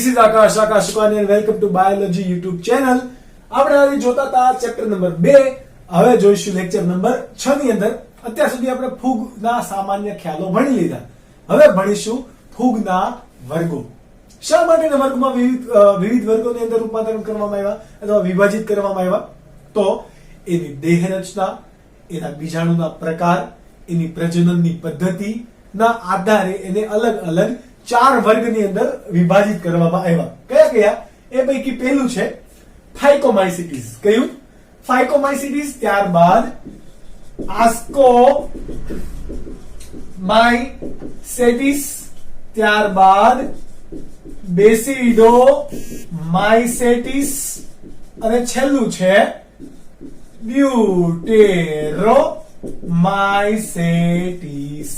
This is Akash Sukani and welcome to Biology YouTube channel. આપણે આજે જોતા હતા ચેપ્ટર નંબર 2. હવે જોઈશું લેક્ચર નંબર 6 ની અંદર. અત્યાર સુધી આપણે ફૂગના સામાન્ય ખ્યાલો ભણી લીધા. હવે ભણીશું ફૂગના વર્ગો. શા માટેના વર્ગમાં વિવિધ વર્ગોની અંદર રૂપાંતરણ કરવામાં આવ્યા અથવા વિભાજિત કરવામાં આવ્યા? તો એની દેહ રચના, એના બીજાણુના પ્રકાર, એની પ્રજનનની પદ્ધતિના આધારે એને અલગ અલગ 4 વર્ગની અંદર વિભાજિત કરવામાં આવ્યા. કયા કયા? એ પૈકી પહેલું છે ફાઇકોમાઇસીટીસ. કયું? ફાઇકોમાઇસીટીસ. ત્યારબાદ આસ્કોમાઇસેટિસ, ત્યારબાદ બેસિડોમાઇસેટિસ અને છેલ્લું છે બ્યુટેરોમાઇસેટિસ.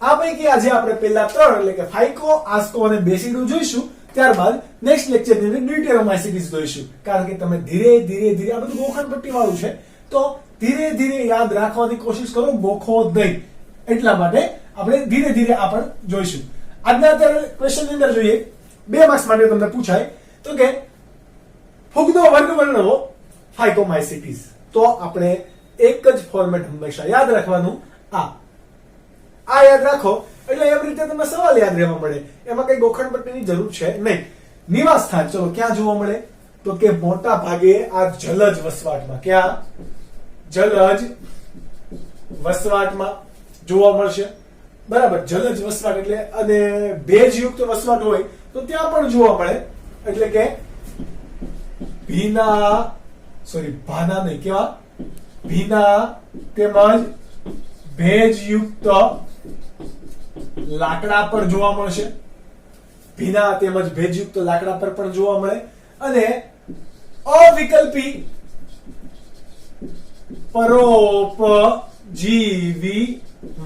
આ પૈકી આજે આપણે પહેલા 3 એટલે કે ફાઇકો, આસ્કો અને બેસિડો જોઈશું. ત્યારબાદ નેક્સ્ટ લેક્ચર ની અંદર ડ્યુટેરોમાઇસેટિસ જોઈશું. કારણ કે તમે ધીરે ધીરે આ બધું ગોખણ પટ્ટી વાળું છે, તો ધીરે ધીરે યાદ રાખવાની કોશિશ કરો, ગોખો નહીં. એટલા માટે આપણે ધીરે ધીરે આ પણ જોઈશું. આજના અત્યારે ક્વેશ્ચન ની અંદર જોઈએ, 2 માર્ક્સ માટે તમને પૂછાય તો કે ફૂગનો વર્ગ વર્ણવો ફાઇકોમાઇસીટીસ. તો આપણે એક જ ફોર્મેટ હંમેશા યાદ રાખવાનું. આ યાદ રાખો એટલે એવી રીતે તમને સવાલ યાદ રહેવા મળે. એમાં કઈ ગોખણ પટ્ટીની જરૂર છે નહીં. નિવાસ સ્થાન ચલો ક્યાં જોવા મળે? તો કે મોટા ભાગે આ જલજ વસવાટમાં. ક્યાં? જલજ વસવાટમાં જોવા મળશે. બરાબર, જલજ વસવાટ એટલે અને ભેજયુક્ત વસવાટ હોય તો ત્યાં પણ જોવા મળે. એટલે કે ભાના નહીં, કેવા? ભીના તેમજ ભેજયુક્ત લાકડા પર જોવા મળશે. ભીના તેમજ ભેજયુક્ત લાકડા પર પણ જોવા મળે. અને અવિકલ્પી પરોપજીવી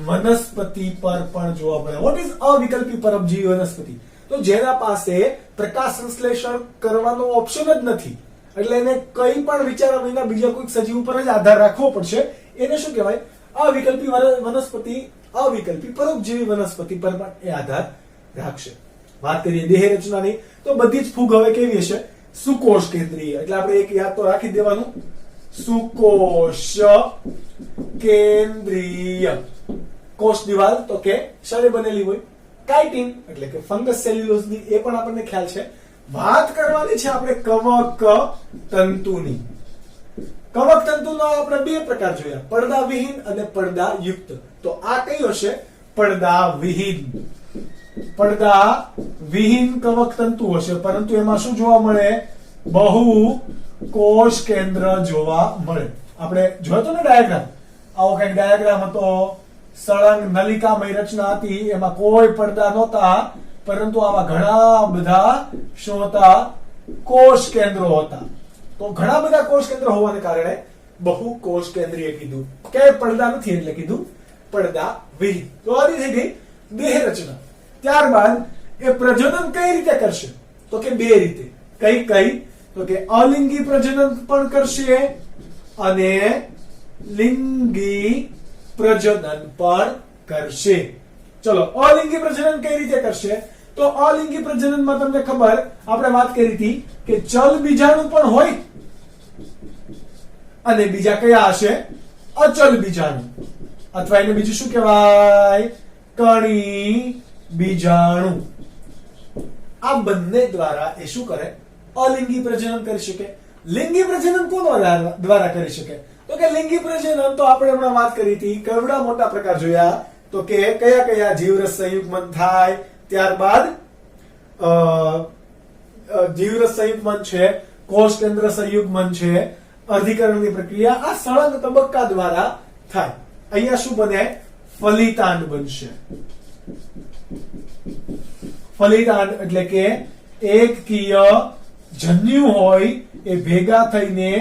વનસ્પતિ પર પણ જોવા મળે. વોટ ઇઝ અવિકલ્પી પરોપજીવી વનસ્પતિ? તો જેના પાસે પ્રકાશ સંશ્લેષણ કરવાનો ઓપ્શન જ નથી, એટલે એને કંઈ પણ વિચાર્યા વિના બીજા કોઈ સજીવ ઉપર જ આધાર રાખવો પડશે. એને શું કહેવાય? અવિકલ્પી વનસ્પતિ, અવિકલ્પી પરોપજીવી વનસ્પતિ પર પણ એ આધાર રાખશે. વાત કરીએ દેહ રચનાની, તો બધી જ ફૂગ હવે કેવી હશે? સુકોષ કેન્દ્રીય. એટલે આપણે એક યાદ તો રાખી દેવાનું, સુકોષ કેન્દ્રીય. કોષ દિવાલ તો કે શાને બનેલી હોય? કાઇટિન એટલે કે ફંગસ સેલ્યુલોઝ ની. એ પણ આપણને ખ્યાલ છે. વાત કરવાની છે આપણે કવક તંતુની. કવક તંતુનો આપણે 2 પ્રકાર જોયા, પડદા વિહીન અને પડદા યુક્ત. તો આ કયો હશે? પડદા વિહીન. પડદા વિહીન કવક તંતુ હશે, પરંતુ એમાં શું જોવા મળે? બહુ કોષ કેન્દ્ર જોવા મળે. આપણે જોયો તો ને ડાયાગ્રામ, આવો કઈક ડાયાગ્રામ હતો. સળંગ નલિકામય રચના હતી, એમાં કોઈ પડદા નહોતા, પરંતુ આવા ઘણા બધા શું હતા? કોષ કેન્દ્રો હતા. તો ઘણા બધા કોષ કેન્દ્ર હોવાને કારણે બહુ કોષ કેન્દ્રીય કીધું. કે પડદા નથી એટલે કીધું પડદા વિહીન. તો આ થઈ ગઈ દેહ રચના. ત્યારબાદ એ પ્રજનન કઈ રીતે કરશે? તો કે 2 રીતે. કઈ? તો કે અલિંગી પ્રજનન પણ કરશે અને લિંગી પ્રજનન પણ કરશે. ચલો, અલિંગી પ્રજનન કઈ રીતે કરશે? તો અલિંગી પ્રજનનમાં તમને ખબર, આપણે વાત કરી હતી કે ચલ બીજાણુ પણ હોય અને બીજા કયા હશે? અચલ બીજાણુ, અથવા એને બીજું શું કહેવાય? કણી બીજાણુ. આ બંને દ્વારા એ શું કરે? અલિંગી પ્રજનન કરી શકે. લિંગી પ્રજનન કોણ દ્વારા કરી શકે? તો કે લિંગી પ્રજનન તો આપણે હમણાં વાત કરી હતી, કેવડા મોટા પ્રકાર જોયા. તો કે કયા કયા? જીવરસ સંયુગ્મન થાય, ત્યારબાદ જીવરસ સંયુગ્મન છે, કોષ કેન્દ્ર સંયુગ્મન છે, અર્ધીકરણની પ્રક્રિયા. આ સળંગ તબક્કા દ્વારા થાય. અહીંયા શું બને? ફલિતાંડ બનશે. ફલિતાંડ એટલે કે એકકીય જન્યુ હોય એ ભેગા થઈને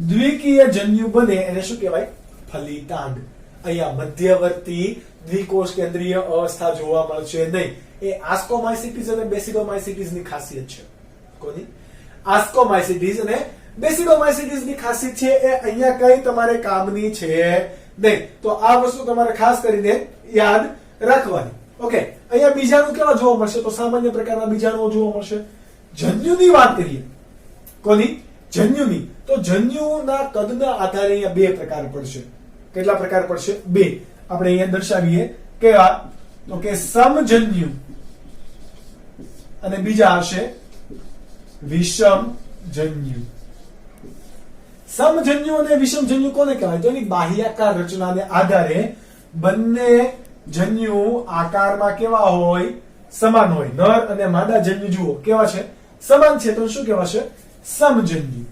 દ્વિકીય જન્યુ બને, એને શું કહેવાય? ફલિતાંડ. અહીંયા મધ્યવર્તી દ્વિકોષ કેન્દ્રીય અવસ્થા જોવા મળશે નહીં. એ આસ્કોમાઇસીટીસ અને બેસિડોમાઇસીટીસ ની ખાસિયત છે. કોની? આસ્કોમાઇસીટીસ અને બેસિડોમાઇસીટીસ ની ખાસિયત છે. એ અહીંયા કઈ તમારે કામની છે નહીં. તો આ વસ્તુ તમારે ખાસ કરીને યાદ રાખવાની. ઓકે, અહીંયા બીજાણુ કેવા જોવા મળશે? તો સામાન્ય પ્રકારના બીજાણુઓ જોવા મળશે. જન્યુની વાત કરીએ, કોની? જન્યુની. તો જન્યુના કદના આધારે અહીંયા બે પ્રકાર પડશે. કેટલા પ્રકાર પડશે? બે. આપણે અહીંયા દર્શાવીએ કેવા? તો કે સમજન્યુ અને બીજા હશે વિષમજન્યુ. સમજન્યુ અને વિષમજન્યુ કોને કહેવાય? તો એની બાહ્યાકાર રચનાને આધારે બંને જન્યુ આકારમાં કેવા હોય? સમાન હોય. નર અને માદા જન્યુ જુઓ કેવા છે? સમાન છે. તો શું કહેવાશે? સમજન્યુ.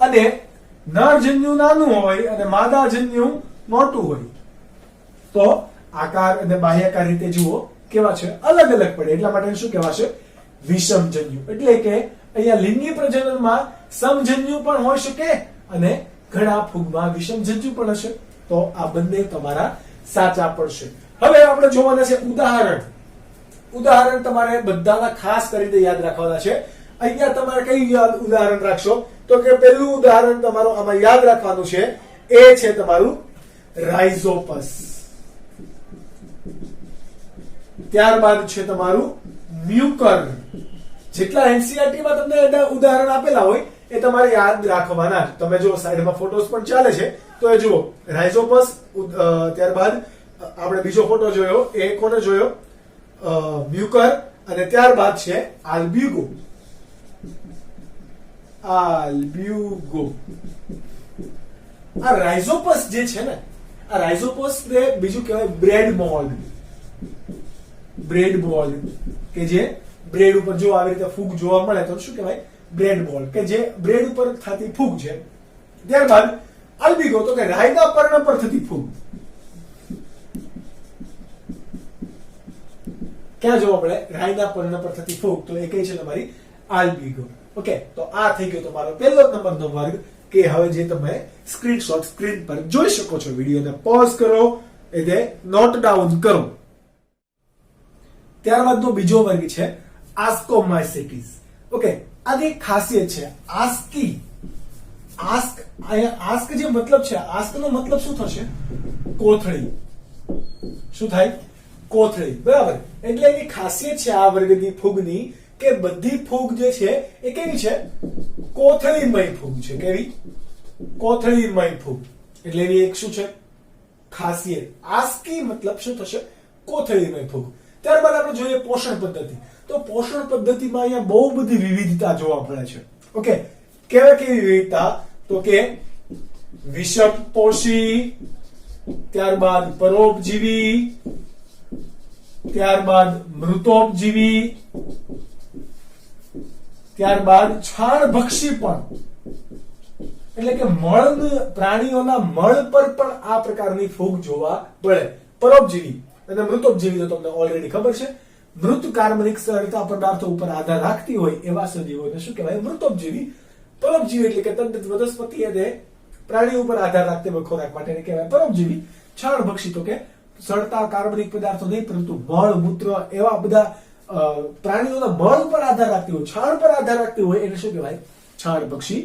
અને નર જન્યુ નાનું હોય અને માદા જન્યુ મોટું હોય તો આકાર અને બાહ્યાકાર રીતે જુઓ કેવા છે? અલગ અલગ પડે. એટલા માટે શું કહેવાશે? વિષમજન્યુ. એટલે કે અહીંયા લિંગી પ્રજનનમાં સમજન્યુ પણ હોઈ શકે અને ઘણા ફૂગમાં વિષમજન્યુ પણ હશે. તો આ બંને તમારા સાચા પડશે. હવે આપણે જોવાના છે ઉદાહરણ. ઉદાહરણ તમારે બધાના ખાસ કરીને યાદ રાખવાના છે. અહીંયા તમારે કઈ ઉદાહરણ રાખશો? તો કે પહેલું ઉદાહરણ તમારું આમાં યાદ રાખવાનું છે એ છે તમારું રાઇઝોપસ. ત્યારબાદ છે તમારું મ્યુકર. જેટલા એનસીઈઆરટી માં તમને ઉદાહરણ આપેલા હોય એ તમારે યાદ રાખવાના. તમે જો સાઈડમાં ફોટોસ પણ ચાલે છે તો એ જુઓ. રાઇઝોપસ, ત્યારબાદ આપણે બીજો ફોટો જોયો, એ કોને જોયો? મ્યુકર. અને ત્યારબાદ છે આલ્બ્યુગો. આલ્બ્યુગો. આ રાઇઝોપસ જે છે ને, આ રાઇઝોપસ ને બીજું કહેવાય બ્રેડ મોલ્ડ. બ્રેડ મોલ્ડ કે જે બ્રેડ ઉપર જો આવી રીતે ફૂગ જોવા મળે તો શું કહેવાય? બ્રેડ મોલ્ડ, કે જે બ્રેડ ઉપર થતી ફૂગ છે. ત્યારબાદ આલ્બ્યુગો, તો કે રાયના પર્ણ પર થતી ફૂગ. ક્યાં જોવા મળે? રાયના પર્ણ પર થતી ફૂગ. તો એ કઈ છે તમારી? આલ્બ્યુગો. ઓકે, તો આ થઈ ગયો તમારો પહેલો નંબરનો વર્ગ, કે હવે જે તમે સ્ક્રીનશોટ સ્ક્રીન પર જોઈ શકો છો. વિડીયોને પોઝ કરો, એટલે નોટ ડાઉન કરો. ત્યારબાદનો બીજો વર્ગ છે આસ્કોમાઇસેટિસ. ઓકે, આની એક ખાસિયત છે આસ્કી. આસ્ક, અહીંયા આસ્ક જે મતલબ છે, આસ્ક નો મતલબ શું થશે? કોથળી. શું થાય? કોથળી. બરાબર. એટલે એની ખાસિયત છે આ વર્ગની ફૂગની કે બધી ફૂગ જે છે એ કેવી છે? કોથળીમય ફૂગ છે. કેવી? કોથળીમય ફૂગ. એટલે એની એક શું છે? ખાસિયત. આસ્કી મતલબ શું થશે? કોથળીમય ફૂગ. ત્યારબાદ આપણે જોઈએ પોષણ પદ્ધતિ. તો પોષણ પદ્ધતિમાં અહીંયા બહુ બધી વિવિધતા જોવા મળે છે. ઓકે, કેવી વિવિધતા? તો કે વિષમપોષી, ત્યારબાદ પરોપજીવી, ત્યારબાદ મૃતોપજીવી, ત્યારબાદ છાણભક્ષી પણ. એટલે કે મળદ, પ્રાણીઓના મળ પર પણ આ પ્રકારની ફૂગ જોવા મળે. પરોપજીવી અને મૃતોપજીવી તો તમને ઓલરેડી ખબર છે. મૃત કાર્બનિક સરળતા પદાર્થો ઉપર આધાર રાખતી હોય એવા સજીવોને શું કહેવાય? મૃતોપજીવી. પરોપજીવી એટલે કે તદ્દત વનસ્પતિ અને પ્રાણી ઉપર આધાર રાખતી હોય ખોરાક માટે કહેવાય પરોપજીવી. છાણભક્ષી તો કે સળતા કાર્બનિક પદાર્થો નહીં પરંતુ મળ, મૂત્ર એવા બધા પ્રાણીઓના મળ પર આધાર રાખતી હોય, છાણ પર આધાર રાખતી હોય એને શું કહેવાય? છાણભક્ષી.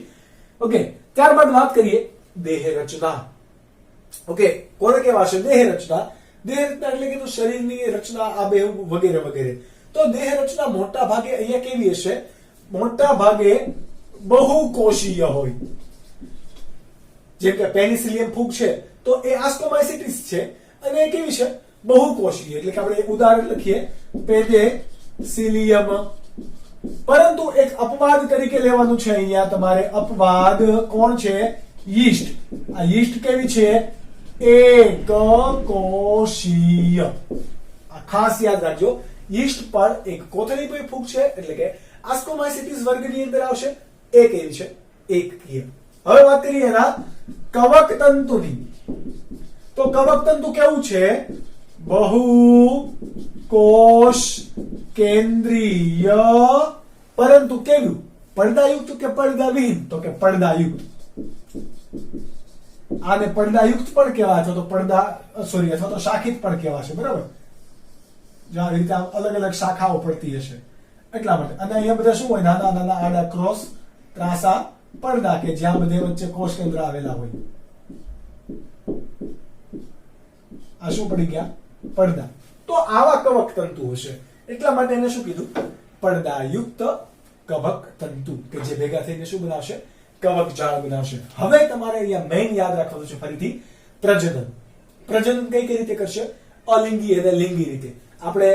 ઓકે, ત્યારબાદ વાત કરીએ દેહ રચના. ઓકે, કોને કહેવાશે? દેહ રચના. દેહ રચના એટલે કે શરીરની રચના, આ બે વગેરે વગેરે. તો દેહ રચના મોટા ભાગે અહીંયા કેવી હશે? મોટા ભાગે બહુકોષીય હોય. જેમ કે પેનિસિલિયમ ફૂગ છે તો એ આસ્કોમાઇસેટિસ છે અને એ કેવી છે? બહુકોષીય. એટલે કે આપણે ઉદાહરણ લખીએ પેનિસિલિયમ. પરંતુ એક અપવાદ તરીકે લેવાનું છે અહીંયા તમારે. અપવાદ કોણ છે? યીસ્ટ. આ યીસ્ટ કેવી છે? એકકોષીય. આ ખાસ યાદ રાખજો. યીસ્ટ પણ એક કોથળીમય ફૂગ છે, એટલે કે આસ્કોમાઇસેટિસ વર્ગની અંદર આવશે. એ કેવી છે? એકકીય. હવે વાત કરીએ એના કવક તંતુની. તો કવક તંતુ કેવું છે? બહુકોષ કેન્દ્રીય, પરંતુ કેવું? પડદાયુક્ત કે પડદાવિહીન? તો કે પડદાયુક્ત. આને પડદાયુક્ત પણ કહેવાય અથવા તો અથવા તો શાખિત પણ કહેવાશે. બરાબર? જો આવી રીતે અલગ અલગ શાખાઓ પડતી હશે એટલા માટે. અને અહીંયા બધા શું હોય? નાના નાના આડા ક્રોસ ત્રાસા પડદા, કે જ્યાં બધે વચ્ચે કોષ કેન્દ્ર આવેલા હોય. આ શું પડી ગયા? પડદા. તો આવા કવક તંતુ હશે, એટલા માટે એને શું કીધું? પડદાયુક્ત કવક તંતુ, કે જે ભેગા થઈને શું બનાવશે? કવક જાળ બનાવશે. હવે તમારે અહીંયા મેઇન યાદ રાખવાનું છે ફરીથી, પ્રજનન. પ્રજનન કઈ રીતે કરશે? અલિંગી અને લિંગી રીતે. આપણે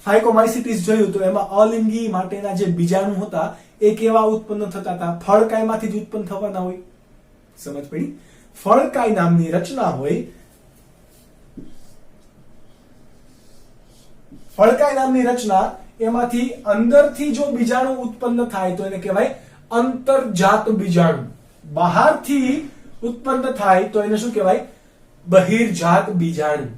ફાઇકોમાઇસિટીસ જોયું તો એમાં અલિંગી માટેના જે બીજાણુ હતા એ કેવા ઉત્પન્ન થતા હતા? ફળકાયમાંથી જ ઉત્પન્ન થવાના હોય. સમજ પડી? ફળકાય નામની રચના હોય, ફળકાય નામની રચના, એમાંથી અંદરથી જો બીજાણુ ઉત્પન્ન થાય તો એને કહેવાય અંતર્જાત બીજાણુ. બહારથી ઉત્પન્ન થાય તો એને શું કહેવાય? બહિર્જાત બીજાણુ.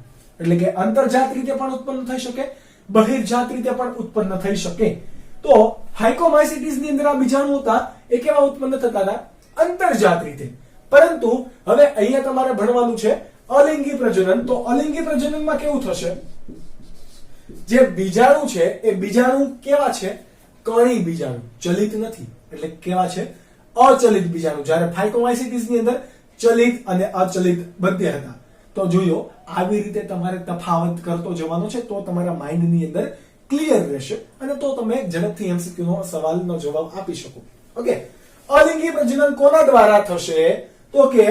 એટલે કે અંતર્જાત રીતે પણ ઉત્પન્ન થઈ શકે, બહિર્જાત રીતે પણ ઉત્પન્ન થઈ શકે. તો ફાઇકોમાઇસિટીસ ની અંદર આ બીજાણુ હતા એ કેવા ઉત્પન્ન થતા હતા? અંતર્જાત રીતે. પરંતુ હવે અહીંયા તમારે ભણવાનું છે અલિંગી પ્રજનન. તો અલિંગી પ્રજનનમાં કેવું થશે? જે બીજાણુ છે એ બીજાણુ કેવા છે? કણી બીજાણુ, ચલિત નથી. એટલે કેવા છે? અચલિત બીજાણુ. જ્યારે ફાઇકોમાઇસિટીસ ની અંદર ચલિત અને અચલિત બંને હતા. તો જોયો, આવી રીતે તમારે તફાવત કરતો જવાનો છે તો તમારા માઇન્ડ ની અંદર ક્લિયર રહેશે અને તો તમે ઝડપથી એમસીક્યુ નો સવાલનો જવાબ આપી શકો. ઓકે, અલિંગી પ્રજનન કોના દ્વારા થશે? તો કે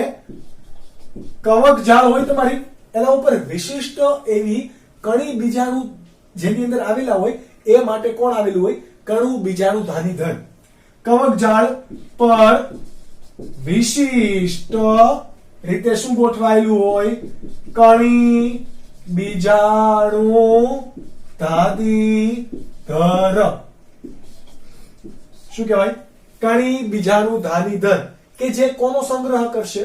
કવક જાળ હોય તમારી, એના ઉપર વિશિષ્ટ એવી કણી બીજાણુ જેની અંદર આવેલા હોય એ માટે કોણ આવેલું હોય? કણુ બીજાણુ ધાનીધર. કવક જાળ પર વિશિષ્ટ રીતે શું ગોઠવાયેલું હોય? કણી બીજાણુ ધાનીધર. શું કહેવાય? કણી બીજાણુ ધાનીધર, કે જે કોનો સંગ્રહ કરશે?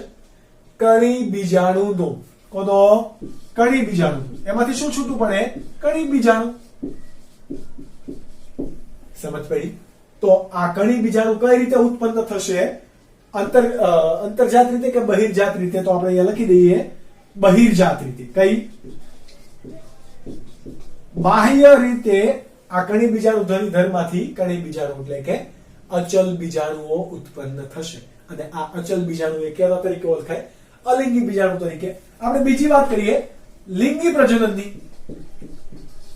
કણી બીજાણુનો. કોનો? કણી બીજાણુ. એમાંથી શું છૂટું પડે? કણી બીજાણુ. સમજ પડી? તો આ કણી બીજાણુ કઈ રીતે ઉત્પન્ન થશે? અંતર્જાત રીતે કે બહિર્જાત રીતે? તો આપણે અહીંયા લખી દઈએ બહિર્જાત રીતે. કઈ? બાહ્ય રીતે આ કણી બીજાણુ ધનીધરમાંથી કણી બીજાણુ એટલે કે અચલ બીજાણુઓ ઉત્પન્ન થશે. અને આ અચલ બીજાણુ એ કેવા તરીકે ઓળખાય? અલિંગી બીજાણુ તરીકે. આપણે બીજી વાત કરીએ લિંગી પ્રજનનની.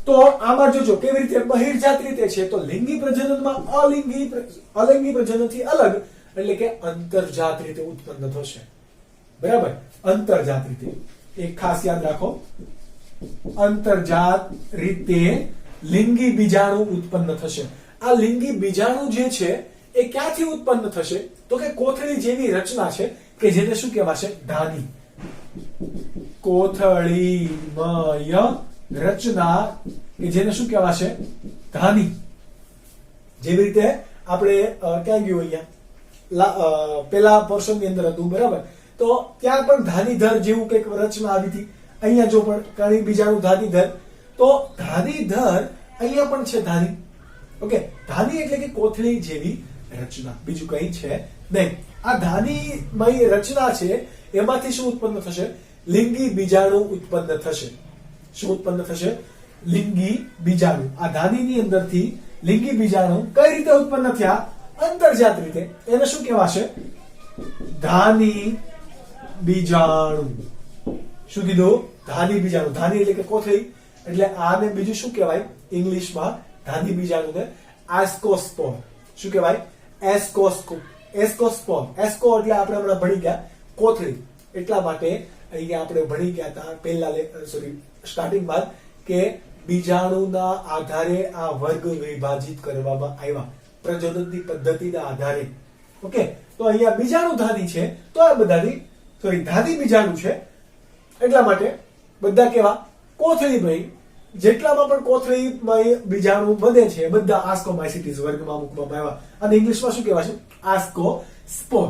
તો આમાં જોજો કેવી રીતે બહિર્જાત રીતે છે. તો લિંગી પ્રજનનમાં અલિંગી પ્રજનનથી અલગ, એટલે કે અંતર્જાત રીતે ઉત્પન્ન થશે. બરાબર? અંતર્જાત રીતે. એક ખાસ યાદ રાખો, અંતર્જાત રીતે લિંગી બીજાણુ ઉત્પન્ન થશે. આ લિંગી બીજાણુ જે છે એ ક્યાંથી ઉત્પન્ન થશે? તો કે કોથળી જેવી રચના છે કે જેને શું કહેવાશે? ધાની. કોથળીમય રચના કે જેને શું કહેવાશે? ધાની. જેવી રીતે આપણે ક્યાં ગયું? અહીંયા પેલા પોર્શન ની અંદર હતું. બરાબર? તો ત્યાં પણ ધાનીધર જેવું કંઈક રચના આવી હતી. અહીંયા જો પણ કણી બીજાણુ ધાનીધર, તો ધાનીધર અહીંયા પણ છે ધાની. ઓકે, ધાની એટલે કે કોથળી જેવી રચના, બીજું કઈ છે નહીં. આ ધાનીમય રચના છે એમાંથી શું ઉત્પન્ન થશે? લિંગી બીજાણુ ઉત્પન્ન થશે. શું ઉત્પન્ન થશે? લિંગી બીજાણુ. આ ધાનીની અંદરથી લિંગી બીજાણુ કઈ રીતે ઉત્પન્ન થયા? અંતર્જાત રીતે. એને શું કહેવાશે? ધાની બીજાણુ. શું કીધું? ધાની બીજાણુ. ધાની એટલે કે કોથળી. એટલે આને બીજું શું કહેવાય ઇંગ્લિશમાં? ધાની બીજાણુને એસ્કોસ્પોર. શું કહેવાય? એસ્કોસ્પોર. એસ્કો એટલે આપણે હમણાં ભણી ગયા કોથળી. એટલા માટે અહીંયા આપણે ભણી ગયા હતા પહેલા સ્ટાર્ટિંગમાં કે બીજાણુના આધારે આ વર્ગ વિભાજિત કરવામાં આવ્યા પ્રજનનની પદ્ધતિના આધારે. ઓકે, તો અહીંયા બીજાણુ ધાની છે તો આ બધાની ધાની બીજાણુ છે એટલા માટે બધા કેવા? કોથળીમય. જેટલામાં પણ કોથળીમય બીજાણુ બને છે બધા આસ્કોમાઇસિટીસ વર્ગમાં મૂકવામાં આવ્યા. અને ઇંગ્લિશમાં શું કહેવાશે? આસ્કોસ્પોર.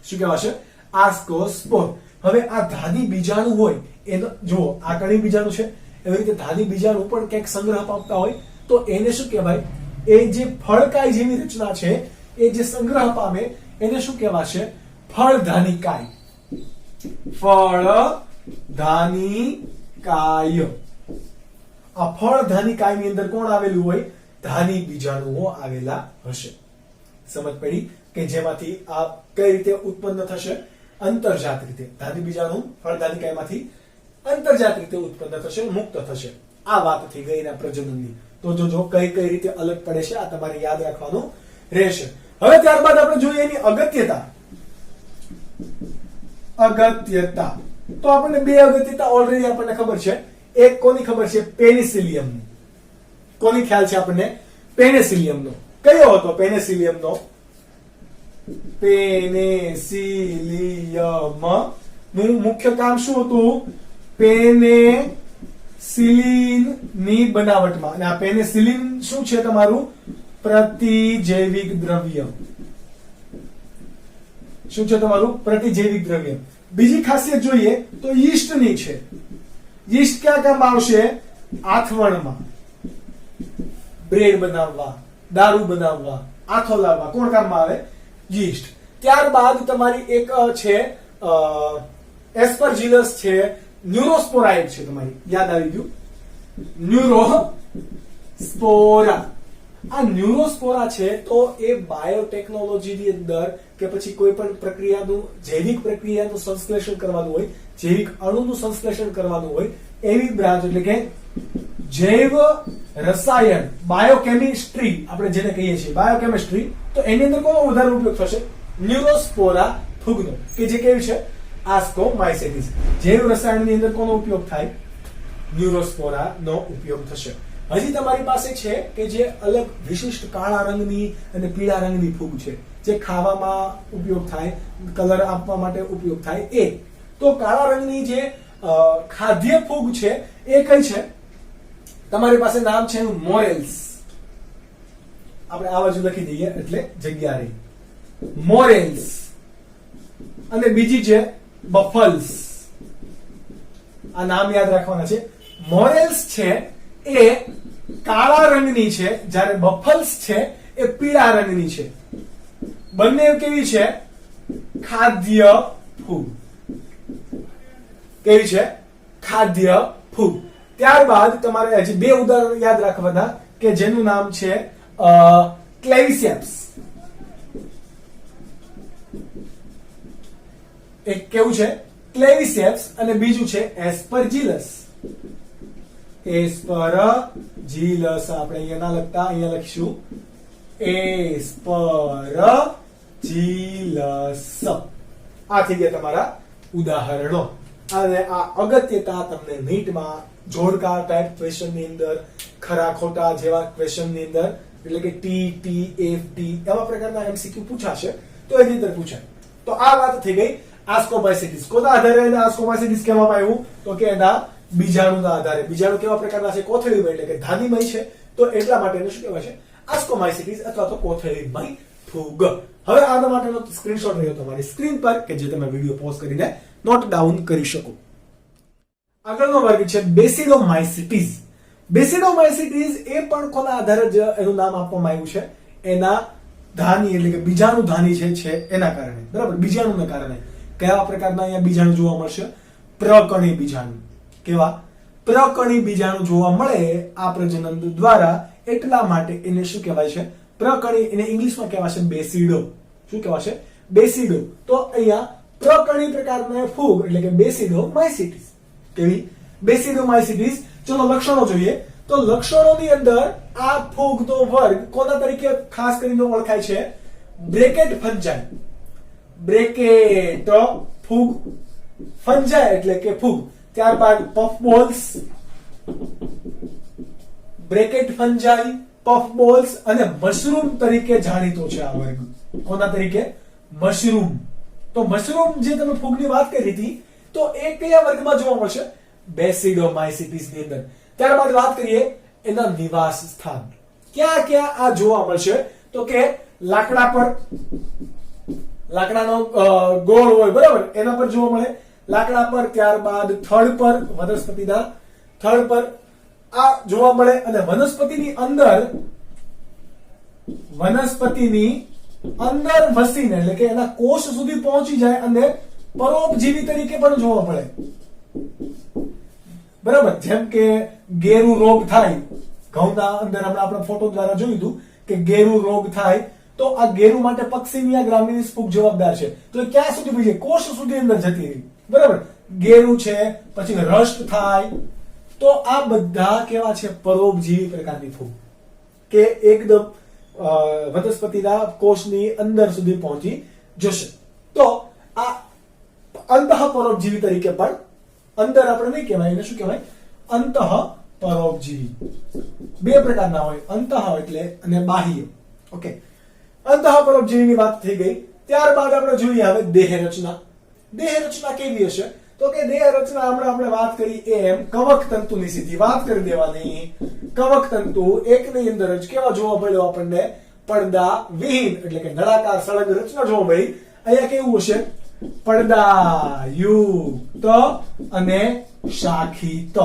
શું કહેવાશે? આસ્કોસ્પોર. હવે આ ધાની બીજાણુ હોય એનો જો આ કણી બીજાણુ છે, એવી રીતે ધાની બીજાણુ પણ ક્યાંક સંગ્રહ પામતા હોય તો એને શું કહેવાય? એ જે ફળકાય જેવી રચના છે એ જે સંગ્રહ પામે એને શું કહેવાશે? ફળધાનિકાય. ફળધાનિકાય. આ ફળધાનિકાયની અંદર કોણ આવેલું હોય? ધાની બીજાણુઓ આવેલા હશે. સમજ પડી? કે જેમાંથી આ કઈ રીતે ઉત્પન્ન થશે? અંતર્જાત રીતે. ધાની બીજાણુ ફળધાનિકાયમાંથી અંતર્જાત રીતે ઉત્પન્ન થશે, મુક્ત થશે. આ વાત થઈ ગઈ એના પ્રજનનની. તો જો કઈ કઈ રીતે અલગ પડે છે આ તમારે યાદ રાખવાનું રહેશે. હવે ત્યારબાદ આપણે જોઈએ એની અગત્યતા. અગત્યતા તો આપણને બે અગત્યતા ઓલરેડી આપણને ખબર છે. એક કોની ખબર છે? પેનિસિલિયમની. કોની ખ્યાલ છે આપણને? પેનિસિલિયમનો. કયો હતો પેનિસિલિયમનો? પેનિસિલિયમ નું મુખ્ય કામ શું હતું? પેનિસિલિન ની બનાવટમાં. અને આ પેનિસિલિન શું છે તમારું? પ્રતિજૈવિક દ્રવ્ય. શું છે તમારું? પ્રતિજૈવિક દ્રવ્ય. બીજી ખાસિયત જોઈએ તો યીસ્ટ ની છે. યીસ્ટ ક્યાં કામ આવશે? આથવણમાં, બ્રેડ બનાવવા, દારૂ બનાવવા, આથો લાવવા કોણ કામમાં આવે? યીસ્ટ. ત્યારબાદ તમારી એક છે એસ્પરજીલસ છે, ન્યુરોસ્પોરાઇડ છે તમારી. યાદ આવી ગયું? ન્યુરોસ્પોરા. આ ન્યુરોસ્પોરા છે તો એ બાયોટેકનોલોજીની અંદર કે પછી કોઈ પણ પ્રક્રિયાનું, જૈવિક પ્રક્રિયાનું સંશ્લેષણ કરવાનું હોય, જૈવિક અણુનું સંશ્લેષણ કરવાનું હોય એવી બ્રાન્ચ, એટલે કે જૈવ રસાયણ, બાયોકેમિસ્ટ્રી આપણે જેને કહીએ છીએ, બાયોકેમિસ્ટ્રી. તો એની અંદર કોનો વધારે ઉપયોગ થશે? ન્યુરોસ્પોરા ફૂગનો, કે જે કેવી છે? આસ્કોમાઇસેટિસ. જૈવ રસાયણની અંદર કોનો ઉપયોગ થાય? ન્યુરોસ્પોરા નો ઉપયોગ થશે. હજી તમારી પાસે છે કે જે અલગ વિશિષ્ટ કાળા રંગની અને પીળા રંગની ફૂગ છે, જે ખાવામાં ઉપયોગ થાય, કલર આપવા માટે ઉપયોગ થાય એ. તો કાળા રંગની જે ખાદ્ય ફૂગ છે એ કઈ છે? તમારી પાસે નામ છે મોરેલ્સ. આપણે આ બાજુ લખી દઈએ એટલે જગ્યા રહી. મોરેલ્સ. અને બીજી છે બફલ્સ. આ નામ યાદ રાખવાના છે. મોરેલ્સ છે એ કાળા રંગની છે, જ્યારે બફલ્સ છે એ પીળા રંગની છે. બંને કેવી છે? ખાદ્ય ફૂગ. કેવી છે? ખાદ્ય ફૂગ. ત્યારબાદ તમારે હજી બે ઉદાહરણ યાદ રાખવાના કે જેનું નામ છે ક્લેવિસેપ્સ. એક કેવું છે? ક્લેવિસેપ્સ. અને બીજું છે એસ્પરજીલસ. એસ્પરજીલસ. આપણે અહીંયા ના લખતા, અહીંયા લખીશું એસ્પરજીલસ. આ થઈ ગયા તમારા ઉદાહરણો. અને આ અગત્યતા તમને નીટમાં જોડકા ટાઈપ ક્વેશ્ચન ની અંદર, ખરા ખોટા જેવા ક્વેશ્ચન ની અંદર, એટલે કે TTFT એવા પ્રકારના MCQ પૂછાશે તો એની અંદર પૂછાય. તો આ વાત થઈ ગઈ આસ્કોમાઇસેટિસ. કોના આધારે એને આસ્કોમાઇસેટિસ કહેવામાં આવ્યું? તો કે એના બીજાણુના આધારે. બીજાણુ કેવા પ્રકારના છે? કોથળીમય, એટલે કે ધાનીમય છે. તો એટલા માટે એને શું કહેવાય છે? આસ્કોમાઇસેટિસ અથવા તો કોથળીમય ફૂગ. હવે આના માટેનો સ્ક્રીનશોટ રહ્યો તમારી સ્ક્રીન પર કે જે તમે વિડીયો પોઝ કરીને નોટ ડાઉન કરી શકો. આગળનો વર્ગ છે બેસિડોમાઇસિટીઝ. બેસિડોમાઇસિટીઝ એ પણ કોના આધારે જ એનું નામ આપવામાં આવ્યું છે? એના ધાની, એટલે કે બીજાણુ ધાની છે એના કારણે. બરાબર? બીજાણુના કારણે. કયા પ્રકારના અહીંયા બીજાણુ જોવા મળશે? પ્રકણી બીજાણુ. કેવા? પ્રકણી બીજાણુ જોવા મળે આ પ્રજનન દ્વારા. એટલા માટે એને શું કહેવાય છે? પ્રકણી. એને ઇંગ્લિશમાં કહેવાશે બેસિડો. શું કહેવાશે? બેસિડો. તો અહીંયા પ્રકણી પ્રકારના ફૂગ એટલે કે બેસિડોમાઇસિટીસ. કેવી? બેસિડોમાઇસિટીસ. ચલો લક્ષણો જોઈએ. તો લક્ષણોની અંદર આ ફૂગનો વર્ગ કોના તરીકે ખાસ કરીને ઓળખાય છે? બ્રેકેટ ફંજાઈ. બ્રેકેટ ફૂગ, ફંજાઈ એટલે કે ફૂગ. ત્યારબાદ પફબોલ્સ, બ્રેકેટ ફંજાઈ, પફબોલ્સ અને મશરૂમ તરીકે જાણીતો છે આ વર્ગ. કોના તરીકે? મશરૂમ. તો મશરૂમ જે તમે ફૂગની વાત કરી હતી તો એ કયા વર્ગમાં જોવા મળશે? બેસિડોમાઇસિટીસ ની અંદર. ત્યારબાદ વાત કરીએ એના નિવાસ સ્થાન. ક્યાં ક્યાં આ જોવા મળશે? તો કે લાકડા પર, લાકડાનો ગોળ હોય બરાબર, એના પર જોવા મળે. લાકડા પર. ત્યારબાદ થડ પર, વનસ્પતિના થડ પર આ જોવા મળે. અને વનસ્પતિની અંદર, વનસ્પતિની અંદર વસીને, એટલે કે એના કોષ સુધી પહોંચી જાય અને પરોપજીવી તરીકે પણ જોવા મળે. બરાબર? જેમ કે ગેરુ રોગ થાય ઘઉંના અંદર, હમણાં આપણે ફોટો દ્વારા જોયું હતું કે ગેરુ રોગ થાય તો આ ગેરુ માટે પક્સિનિયા ગ્રામિનિસ ફૂગ જવાબદાર છે. તો એ ક્યાં સુધી પહોંચે? કોષ સુધી અંદર જતી રહી. બરાબર? ગેરું છે, પછી રષ્ટ થાય, તો આ બધા કેવા છે? પરોપજીવી પ્રકારની ફૂગ કે એકદમ વનસ્પતિના કોષની અંદર સુધી પહોંચી જશે. તો આ અંતઃ પરોપજીવી તરીકે પણ, અંદર આપણે નહીં કહેવાય, એને શું કહેવાય? અંતઃ પરોપજીવી. બે પ્રકારના હોય, અંતઃ એટલે અને બાહ્ય. ઓકે, અંતઃ પરોપજીવીની વાત થઈ ગઈ. ત્યારબાદ આપણે જોઈએ હવે દેહ રચના. દેહ રચના કેવી હશે? તો કે દેહ રચના હમણાં આપણે વાત કરી એમ કવક તંતુની સીધી વાત કરી દેવાની. કવક તંતુ એકની અંદર જ કેવા જોવા મળ્યો આપણને? પડદા વિહીન એટલે કે નળાકાર સળંગ રચના જોવા મળી. અહીંયા કેવું હશે? પડદા યુક્ત અને શાખિત.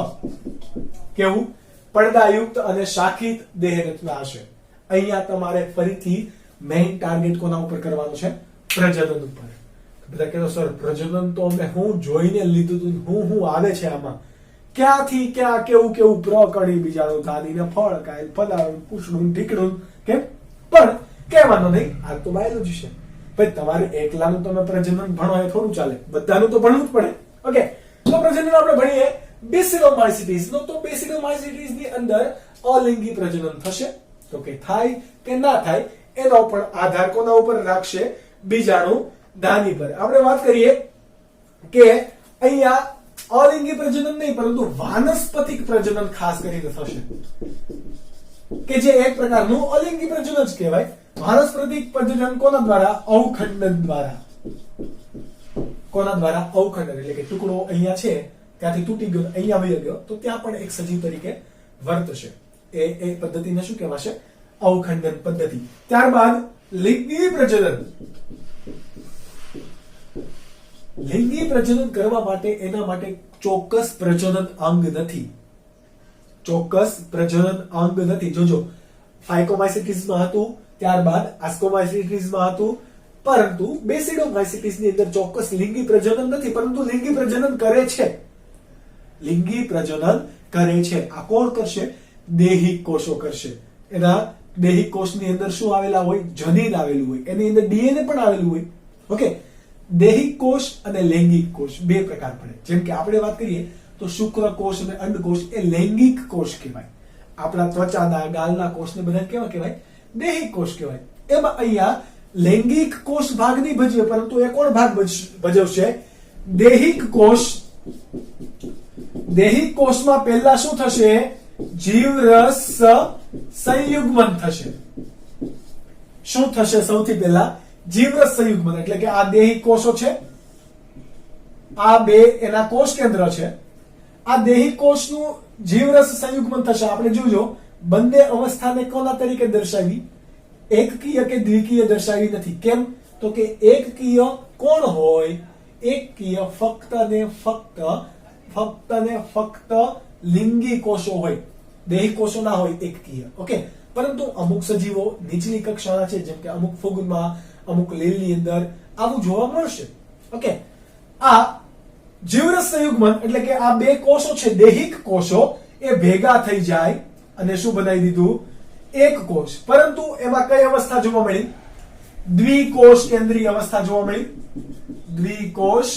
કેવું? પડદાયુક્ત અને શાખિત દેહ રચના હશે. અહીંયા તમારે ફરીથી મેઇન ટાર્ગેટ કોના ઉપર કરવાનો છે? પ્રજનન ઉપર. બધા કહેતો સર પ્રજનન તો અમે હું જોઈને લીધું હતું, હું આવે છે આમાં, ક્યાંથી ક્યાં કેવું કેવું પ્રકણી બીજાણુ ધાની ને ફળ કાય ફલાણું પૂછડું ઢીકડું કેમ? પણ કહેવાનું નહીં, આ તો બાયોલોજી છે. ભાઈ તમારે એકલાનું તમે પ્રજનન ભણો એ થોડું ચાલે, બધાનું તો ભણવું જ પડે. ઓકે, તો પ્રજનન આપણે ભણીએ બેસિલોમાઇસીટીસ નો. તો બેસિલોમાઇસીટીસ ની અંદર અલિંગી પ્રજનન થશે. તો કે થાય કે ના થાય એનો પણ આધાર કોના ઉપર રાખશે? બીજાણુ ધાની પર. આપણે વાત કરીએ કે અહીંયા અલિંગી પ્રજનન નહીં પરંતુ વાનસ્પતિક પ્રજનન ખાસ કરીને થશે, કે જે એક પ્રકારનું અલિંગી પ્રજનન જ કહેવાય. વાનસ્પતિક પ્રજનન કોના દ્વારા? અવખંડન દ્વારા. કોના દ્વારા? અવખંડન એટલે કે ટુકડો અહીંયા છે ત્યાંથી તૂટી ગયો, અહીંયા વહી ગયો, તો ત્યાં પણ એક સજીવ તરીકે વર્તશે. એ પદ્ધતિને શું કહેવાશે? અવખંડન પદ્ધતિ. ત્યારબાદ લિંગી પ્રજનન. લિંગી પ્રજનન કરવા માટે એના માટે ચોક્કસ પ્રજનન અંગ નથી. ચોક્કસ પ્રજનન અંગ નથી. જોજો, ફાઇકોમાઇસીટીસમાં હતું, ત્યારબાદ આસ્કોમાઇસીટીસમાં હતું, પરંતુ બેસિડોમાઇસીટીસની અંદર ચોક્કસ લિંગી પ્રજનન નથી, પરંતુ લિંગી પ્રજનન કરે છે. લિંગી પ્રજનન કરે છે. આ કોણ કરશે? દેહિક કોષો કરશે. એના દેહિક કોષની અંદર શું આવેલા હોય? જનીન આવેલું હોય, એની અંદર ડીએનએ પણ આવેલું હોય. ઓકે, દેહિક કોષ અને લૈંગિક કોષ બે પ્રકાર પડે. જેમ કે આપણે વાત કરીએ તો શુક્રકોષ અને અંડકોષ એ લૈંગિક કોષ કહેવાય. આપણા ત્વચાના ગાલના કોષને બધા કેવા કહેવાય? દેહિક કોષ કહેવાય. એમાં અહીંયા લૈંગિક કોષ ભાગ નહીં ભજવે, પરંતુ એ કોણ ભાગ ભજવશે? દેહિક કોષ. દેહિક કોષમાં પહેલા શું થશે? જીવરસ સંયુગ્મન થશે. શું થશે સૌથી પહેલા? જીવરસ સંયુગ્મન. એટલે કે આ દેહિક કોષો છે, આ બે એના કોષ કેન્દ્ર છે. આ દેહિક કોષનું જીવરસ સંયુગ્મન થશે. આપણે જોજો બંને અવસ્થાને કોના તરીકે દર્શાવી? એકકીય કે દ્વિકીય દર્શાવી નથી. કેમ? તો કે એકકીય કોણ હોય? એકકીય ફક્ત ને ફક્ત લિંગી કોષો હોય, દેહિક કોષો ના હોય એકકીય. ઓકે, પરંતુ અમુક સજીવો નીચલી કક્ષાના છે, જેમ કે અમુક ફૂગમાં, અમુક લીલની અંદર આવું જોવા મળશે. ઓકે, આ જીવરસ સંયુગ્મન એટલે કે આ બે કોષો છે, દેહિક કોષો, એ ભેગા થઈ જાય અને શું બનાવી દીધું? એક કોષ. પરંતુ એમાં કઈ અવસ્થા જોવા મળી? દ્વિકોષ કેન્દ્રીય અવસ્થા જોવા મળી. દ્વિકોષ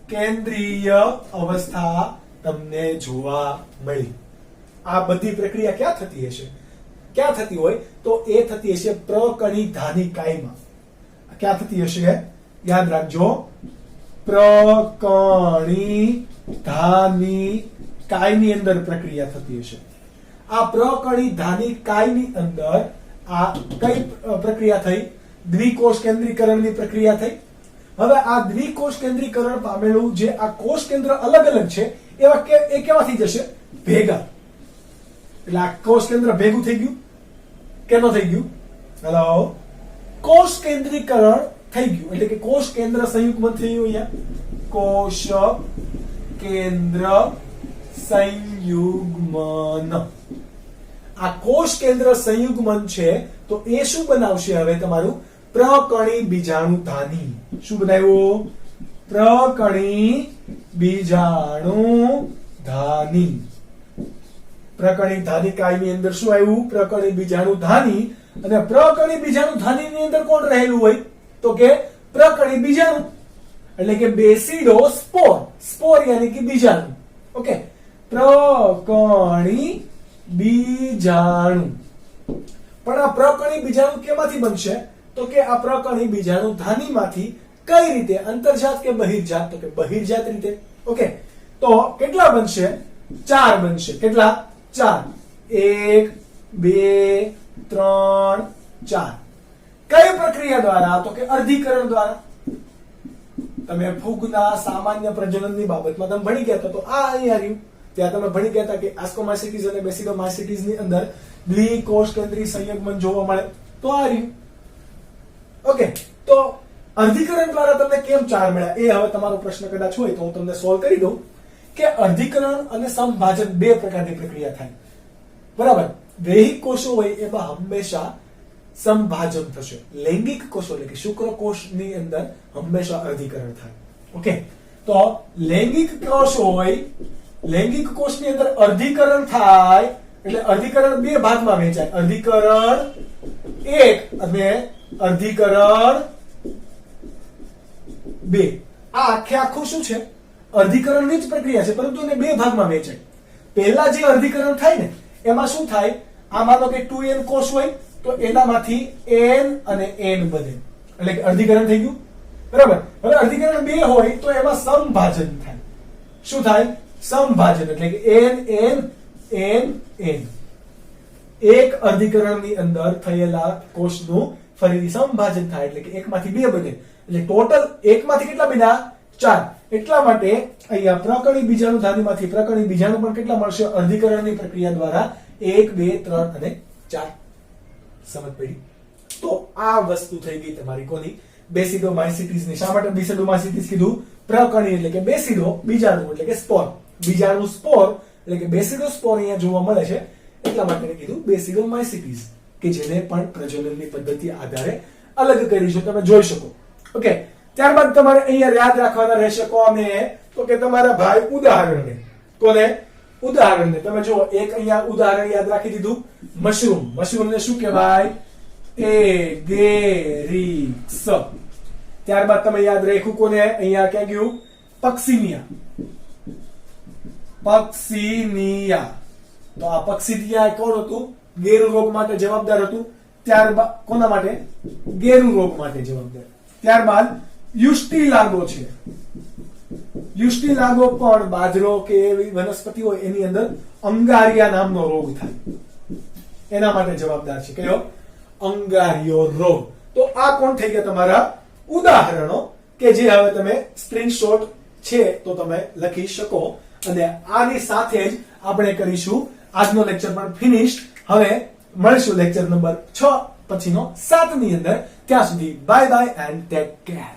કેન્દ્રીય અવસ્થા તમને જોવા મળી. આ બધી પ્રક્રિયા ક્યાં થતી હશે? ક્યાં થતી હોય? તો એ થતી હશે પ્રકણિધાની કાયમાં. ક્યાં થતી હશે? યાદ રાખજો, પ્રકણિધાની કાયની અંદર પ્રક્રિયા થતી હશે. આ પ્રકણિધાની કાયની અંદર આ કઈ પ્રક્રિયા થઈ? દ્વિકોષ કેન્દ્રીકરણની પ્રક્રિયા થઈ. હવે આ દ્વિકોષ કેન્દ્રીકરણ પામેલું જે આ કોષ કેન્દ્ર અલગ અલગ છે એવા એ કેવા થઈ જશે? ભેગા. એટલે આ કોષ કેન્દ્ર ભેગું થઈ ગયું કે ન થઈ ગયું? હેલો, કોષ કેન્દ્રીકરણ થઈ ગયું એટલે કે કોષ કેન્દ્ર સંયુગ્મન થયું. અહીંયા કોષ કેન્દ્ર સંયુગ્મન. આ કોષ કેન્દ્ર સંયુગ્મન છે તો એ શું બનાવશે? હવે તમારું પ્રકણી બીજાણુ ધાની. શું બનાવ્યું? પ્રકણી બીજાણુ ધાની. પ્રકણી ધાની કાયની અંદર શું આવ્યું? પ્રકણી બીજાણુ ધાની. અને પ્રકણી બીજાણુ ધાની ની અંદર કોણ રહેલું હોય? તો કે પ્રકણી બીજાણુ. એટલે કે બેસિડોસ્પોર, સ્પોર યાની કે બીજાણુ. ઓકે, પ્રકણી બીજાણુ. પણ આ પ્રકણી બીજાણુ કેમાંથી બનશે? તો કે આ પ્રકણી બીજાણુ ધાનીમાંથી. કઈ રીતે? અંતર્જાત કે બહિર્જાત? તો કે બહિર્જાત રીતે. ઓકે, તો કેટલા બનશે? 4 બનશે. કેટલા? 4. 1 2 3 4. કઈ પ્રક્રિયા દ્વારા? તો કે અર્ધીકરણ દ્વારા. તમે ફૂગના સામાન્ય પ્રજનનની બાબતમાં તમે ભણી ગયા હતા, તો આ અહીંયા આવ્યું. ત્યાં તમે ભણી ગયા હતા કે આસ્કોમાયસિટીસ અને બેસિડોમાયસિટીસ ની અંદર દ્વિકોષ કેન્દ્રીય સંયુગ્મન જોવા મળે. તો આ રહ્યું. ઓકે, તો અર્ધીકરણ દ્વારા તમને કેમ 4 મળ્યા? એ હવે તમારો પ્રશ્ન કદાચ હોય તો હું તમને સોલ્વ કરી દઉં કે અર્ધીકરણ અને સમભાજન બે પ્રકારની પ્રક્રિયા થાય. બરાબર? વૈહિક કોષો હોય એમાં હંમેશા સમભાજન થશે. લૈંગિક કોષો એટલે કે શુક્રકોષની અંદર હંમેશા અર્ધીકરણ થાય. ઓકે, તો લૈંગિક કોષ હોય, લૈંગિક કોષની અંદર અર્ધીકરણ થાય એટલે અર્ધીકરણ બે ભાગમાં વહેંચાય. અર્ધીકરણ 1 અને અર્ધીકરણ 2. આ આખે આખું શું છે? અર્ધીકરણની જ પ્રક્રિયા છે, પરંતુ એને બે ભાગમાં વહેંચાય. પહેલા જે અર્ધીકરણ થાય ને એમાં શું થાય? આ માનો કે 2n કોષ હોય તો એનામાંથી n અને n બને, એટલે કે અર્ધીકરણ થઈ ગયું. બરાબર? હવે અર્ધીકરણ 2 હોય તો એમાં સમભાજન થાય. શું થાય? સમભાજન, એટલે કે n n n n. એક અર્ધીકરણની અંદર થયેલા કોષનું ફરીથી સમભાજન થાય એટલે કે એકમાંથી 2 બને. એટલે ટોટલ એકમાંથી કેટલા બન્યા? 4. એટલા માટે અહીંયા પ્રકણી બીજાણુ ધાનીમાંથી પ્રકણી બીજાણુ પણ કેટલા મળશે? અર્ધીકરણની પ્રક્રિયા દ્વારા 1 2 3 અને 4. સમજ પડી? તો આ વસ્તુ થઈ ગઈ તમારી કોની? બેસિડોમાયસિટીસ ની. શા માટે બેસિડોમાયસિટીસ કીધું? પ્રકણી એટલે કે બેસિડો, બીજાણુ એટલે કે સ્પોર. બીજાણુ સ્પોર એટલે કે બેસિડોસ્પોર અહીંયા જોવા મળે છે, એટલા માટે કીધું બેસિડોમાયસિટીસ, કે જેને પણ પ્રજનનની પદ્ધતિ આધારે અલગ કરી છે, તમે જોઈ શકો. ઓકે, ત્યારબાદ તમારે અહીંયા યાદ રાખવાના રહેશે કોને? તો કે તમારા ભાઈ ઉદાહરણને. કોને? ઉદાહરણને. તમે જુઓ, એક અહીંયા ઉદાહરણ યાદ રાખી દીધું, મશરૂમ. મશરૂમ ને શું કહેવાય? એગેરિક્સ. ત્યારબાદ તમે યાદ રાખ્યું કોને? અહીંયા ક્યાં ગયું? પક્સિનિયા. પક્સિનિયા. તો આ પક્સિનિયા કોણ હતું? ગેરુ રોગ માટે જવાબદાર હતું. ત્યારબાદ કોના માટે? ગેરુ રોગ માટે જવાબદાર. ત્યારબાદ યુસ્ટિલાગો છે. યુસ્ટિલાગો પણ બાજરો કે એવી વનસ્પતિ હોય એની અંદર અંગારિયા નામનો રોગ થાય, એના માટે જવાબદાર છે. કયો? અંગારિયો રોગ. તો આ કોણ થઈ ગયા તમારા ઉદાહરણો, કે જે હવે તમે સ્ક્રીનશોટ છે તો તમે લખી શકો. અને આની સાથે જ આપણે કરીશું આજનો લેક્ચર પણ ફિનિશ. હવે મળીશું લેક્ચર નંબર 6 પછીનો 7 ની અંદર. ત્યાં સુધી bye bye and take care.